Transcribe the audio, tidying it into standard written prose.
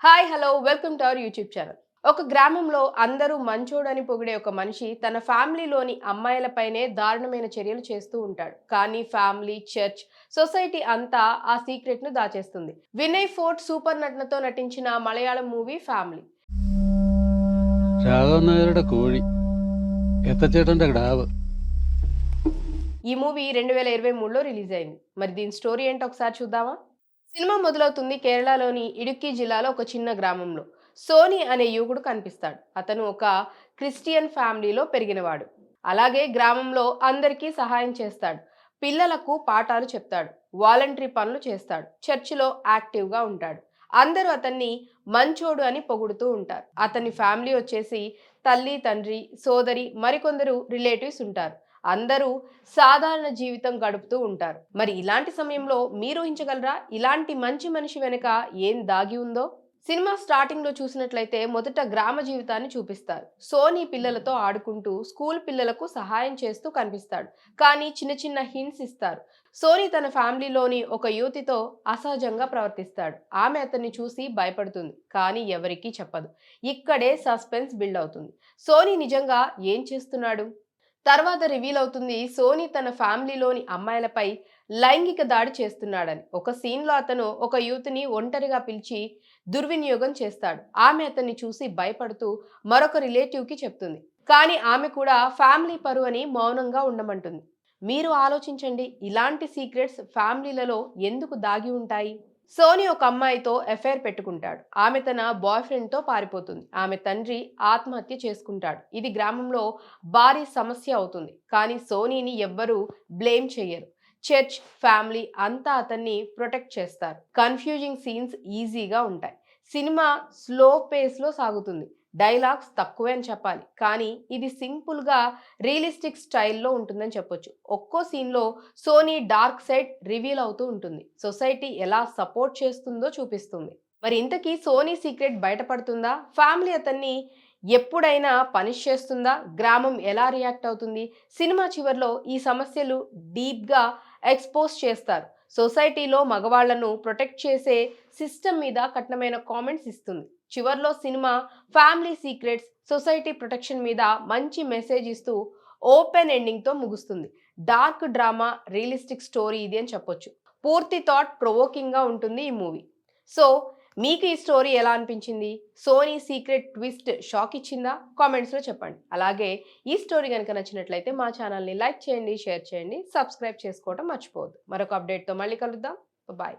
Hi hello welcome to our YouTube channel. ఒక గ్రామంలో అందరూ మంచోడని పొగిడే ఒక మనిషి తన ఫ్యామిలీలోని అమ్మాయిలపైనే దారుణమైన చర్యలు చేస్తూ ఉంటాడు. కానీ ఫ్యామిలీ, చర్చ్, సొసైటీ అంతా ఆ సీక్రెట్ ను దాచేస్తుంది. వినయ్ ఫోర్ట్ సూపర్ నటనతో నటించిన మలయాళం మూవీ ఫ్యామిలీ. രാഘവൻ കോഴി എത്തച്ചേട്ടന്റെ കിടാവ്. ఈ మూవీ 2023లో రిలీజ్ అయింది. మరి దీని స్టోరీ ఏంటో ఒకసారి చూద్దామా? సినిమా మొదలవుతుంది కేరళలోని ఇడుక్కి జిల్లాలో ఒక చిన్న గ్రామంలో. సోని అనే యువకుడు కనిపిస్తాడు. అతను ఒక క్రిస్టియన్ ఫ్యామిలీలో పెరిగినవాడు. అలాగే గ్రామంలో అందరికీ సహాయం చేస్తాడు. పిల్లలకు పాఠాలు చెప్తాడు. వాలంటరీ పనులు చేస్తాడు. చర్చిలో యాక్టివ్గా ఉంటాడు. అందరూ అతన్ని మంచోడు అని పొగుడుతూ ఉంటారు. అతని ఫ్యామిలీ వచ్చేసి తల్లి, తండ్రి, సోదరి, మరికొందరు రిలేటివ్స్ ఉంటారు. అందరూ సాధారణ జీవితం గడుపుతూ ఉంటారు. మరి ఇలాంటి సమయంలో మీరు ఊహించగలరా ఇలాంటి మంచి మనిషి వెనుక ఏం దాగి ఉందో? సినిమా స్టార్టింగ్ లో చూసినట్లయితే మొదట గ్రామ జీవితాన్ని చూపిస్తారు. సోనీ పిల్లలతో ఆడుకుంటూ స్కూల్ పిల్లలకు సహాయం చేస్తూ కనిపిస్తాడు. కానీ చిన్న చిన్న హింట్స్ ఇస్తారు. సోనీ తన ఫ్యామిలీలోని ఒక యువతితో అసహజంగా ప్రవర్తిస్తాడు. ఆమె అతన్ని చూసి భయపడుతుంది, కానీ ఎవరికీ చెప్పదు. ఇక్కడే సస్పెన్స్ బిల్డ్ అవుతుంది. సోనీ నిజంగా ఏం చేస్తున్నాడు? తర్వాత రివీల్ అవుతుంది సోనీ తన ఫ్యామిలీలోని అమ్మాయిలపై లైంగిక దాడి చేస్తున్నాడని. ఒక సీన్లో అతను ఒక యూత్ని ఒంటరిగా పిలిచి దుర్వినియోగం చేస్తాడు. ఆమె అతన్ని చూసి భయపడుతూ మరొక రిలేటివ్కి చెప్తుంది. కానీ ఆమె కూడా ఫ్యామిలీ పరువు అని మౌనంగా ఉండమంటుంది. మీరు ఆలోచించండి, ఇలాంటి సీక్రెట్స్ ఫ్యామిలీలలో ఎందుకు దాగి ఉంటాయి? సోనీ ఒక అమ్మాయితో ఎఫైర్ పెట్టుకుంటాడు. ఆమె తన బాయ్ ఫ్రెండ్తో పారిపోతుంది. ఆమె తండ్రి ఆత్మహత్య చేసుకుంటాడు. ఇది గ్రామంలో భారీ సమస్య అవుతుంది. కానీ సోనీని ఎవ్వరూ బ్లేమ్ చెయ్యరు. చర్చ్, ఫ్యామిలీ అంతా అతన్ని ప్రొటెక్ట్ చేస్తారు. కన్ఫ్యూజింగ్ సీన్స్ ఈజీగా ఉంటాయి. సినిమా స్లో పేస్లో సాగుతుంది. డైలాగ్స్ తక్కువే అని చెప్పాలి, కానీ ఇది సింపుల్గా రియలిస్టిక్ స్టైల్లో ఉంటుందని చెప్పొచ్చు. ఒక్కో సీన్లో సోనీ డార్క్ సైడ్ రివీల్ అవుతూ ఉంటుంది. సొసైటీ ఎలా సపోర్ట్ చేస్తుందో చూపిస్తుంది. మరి ఇంతకీ సోనీ సీక్రెట్ బయటపడుతుందా? ఫ్యామిలీ అతన్ని ఎప్పుడైనా పనిష్ చేస్తుందా? గ్రామం ఎలా రియాక్ట్ అవుతుంది? సినిమా చివర్లో ఈ సమస్యలు డీప్గా ఎక్స్పోజ్ చేస్తారు. సొసైటీలో మగవాళ్లను ప్రొటెక్ట్ చేసే సిస్టమ్ మీద కఠినమైన కామెంట్స్ ఇస్తుంది. చివర్లో cinema family secrets, society protection మీద మంచి మెసేజ్ ఇస్తూ ఓపెన్ ఎండింగ్తో ముగుస్తుంది. డార్క్ డ్రామా, రియలిస్టిక్ స్టోరీ ఇది అని చెప్పొచ్చు. పూర్తి థాట్ ప్రొవోకింగ్గా ఉంటుంది ఈ మూవీ. సో మీకు ఈ స్టోరీ ఎలా అనిపించింది? సోనీ సీక్రెట్ ట్విస్ట్ షాక్ ఇచ్చిందా? కామెంట్స్లో చెప్పండి. అలాగే ఈ స్టోరీ కనుక నచ్చినట్లయితే మా ఛానల్ని లైక్ చేయండి, షేర్ చేయండి, సబ్స్క్రైబ్ చేసుకోవడం మర్చిపోవద్దు. మరొక అప్డేట్తో మళ్ళీ కలుద్దాం. బాయ్.